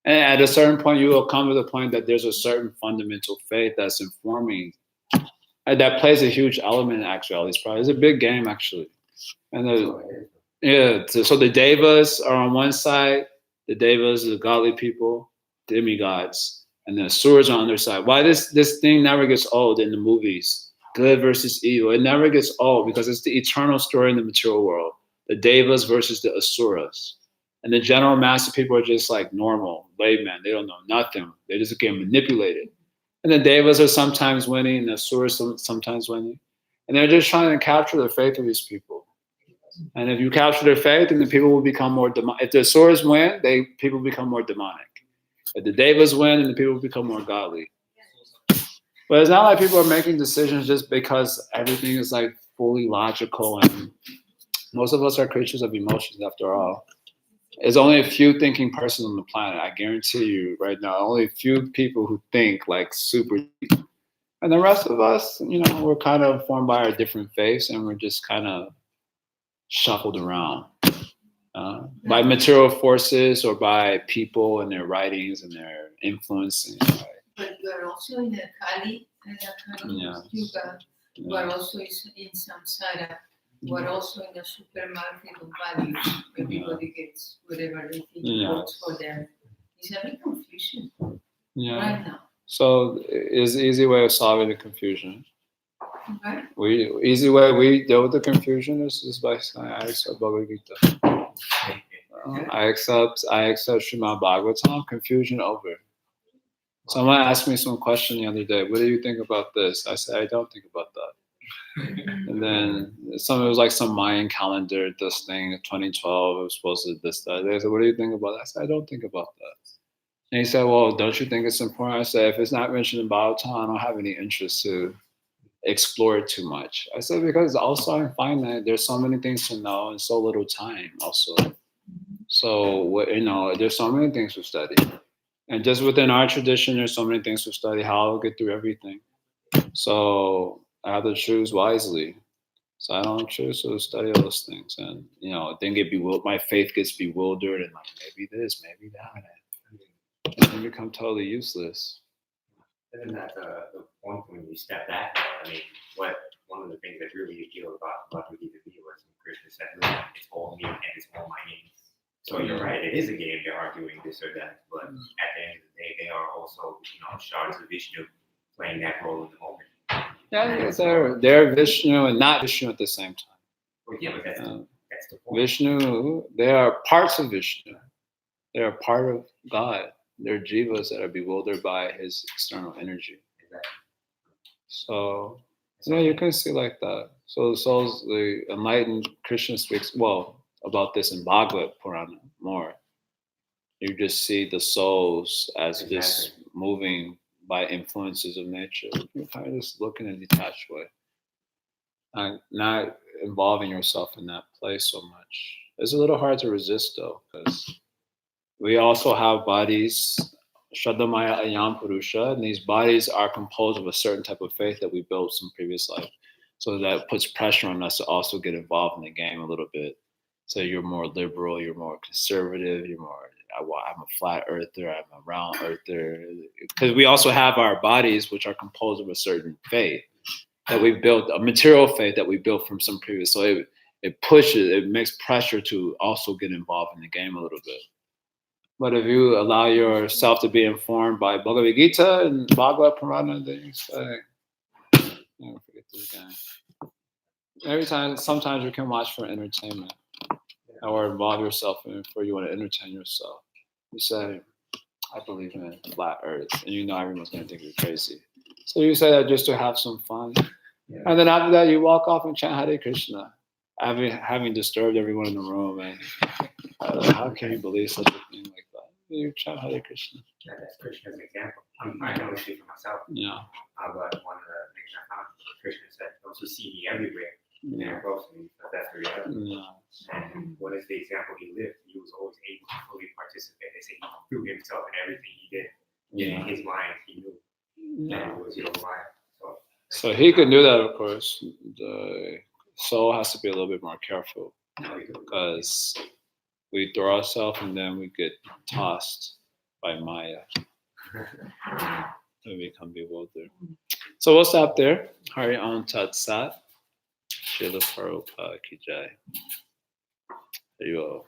And at a certain point, you will come to the point that there's a certain fundamental faith that's informing, and that plays a huge element in actuality. It's a big game, actually. And so the devas are on one side. The devas are the godly people, demigods, and the asuras are on their side. Why this thing never gets old in the movies? Good versus evil. It never gets old because it's the eternal story in the material world. The devas versus the asuras. And the general mass of people are just like normal laymen. They don't know nothing. They just get manipulated. And the devas are sometimes winning, and the asuras sometimes winning. And they're just trying to capture the faith of these people. And if you capture their faith, then the people will become more demonic. If the asuras win, people become more demonic. If the devas win, then the people become more godly. But it's not like people are making decisions just because everything is like fully logical. And most of us are creatures of emotions, after all. There's only a few thinking persons on the planet. I guarantee you right now, only a few people who think like super deep. And the rest of us, we're kind of formed by our different faiths, and we're just kind of shuffled around by material forces or by people and their writings and their influence. But we're also in the Kali Yeah. Yuga, were also in samsara, were also in the supermarket of values. Everybody gets whatever they think works for them. It's a big confusion right now. So is the easy way of solving the confusion. Right? Easy way we deal with the confusion is just by saying I accept bhagavad-Gita. I accept Srimad Bhagavatam, confusion over. Someone asked me some question the other day, what do you think about this? I said, I don't think about that. And then it was like some Mayan calendar, this thing, 2012, it was supposed to this, that. They said, what do you think about that? I said, I don't think about that. And he said, well, don't you think it's important? I said, if it's not mentioned in Bhagavatam, I don't have any interest to explore it too much. I said, because also I find that there's so many things to know and so little time also. So, there's so many things to study. And just within our tradition, there's so many things to study, how I'll get through everything. So I have to choose wisely. So I don't choose to study those things. And, then my faith gets bewildered and like, maybe this, maybe that. And then become totally useless. Isn't that the point when you step back? I mean, one of the things that really appealed about Bhagavad-Gita was when Krishna said, "Look, it's all me and it's all my name." So you're right, it is a game. They're arguing this or that, but at the end of the day, they are also, shards of Vishnu playing that role in the moment. Yeah, they're Vishnu and not Vishnu at the same time. Well, yeah, but that's the point. Vishnu, they are parts of Vishnu. They are part of God. They're jivas that are bewildered by his external energy. Exactly. So, you can see like that. So the souls, the enlightened Krishna speaks about this in Bhagavad Purana more. You just see the souls as just moving by influences of nature. You kind of just look in a detached way. Not involving yourself in that place so much. It's a little hard to resist though, because we also have bodies, Shraddhamaya Ayam Purusha, and these bodies are composed of a certain type of faith that we built some previous life. So that puts pressure on us to also get involved in the game a little bit. So you're more liberal, you're more conservative, I'm a flat earther, I'm a round earther. Because we also have our bodies, which are composed of a certain faith that we built, a material faith that we built from some previous. So it makes pressure to also get involved in the game a little bit. But if you allow yourself to be informed by Bhagavad Gita and Bhagavad Purana, then you say, forget this guy. Sometimes you can watch for entertainment or involve yourself in it for you want to entertain yourself. You say, I believe in flat earth, and everyone's going to think you're crazy. So you say that just to have some fun. Yeah. And then after that, you walk off and chant Hare Krishna, having disturbed everyone in the room. And how can you believe such a thing like that? You chant Hare Krishna. Yeah, that's Krishna's example. I know this for myself. Yeah. But one of the things I found, Krishna said, those who see me everywhere, they're close to me, but that's the reality. Yeah. And what is the example he lived? He was always able to fully participate. They say he threw himself in everything he did. In his mind, he knew that it was your mind. So he could do that, of course. The soul has to be a little bit more careful because we throw ourselves and then we get tossed by Maya. We become bewildered. So we'll stop there. Hari Om Tat Sat. Srila Prabhupada Ki Jai. There you go.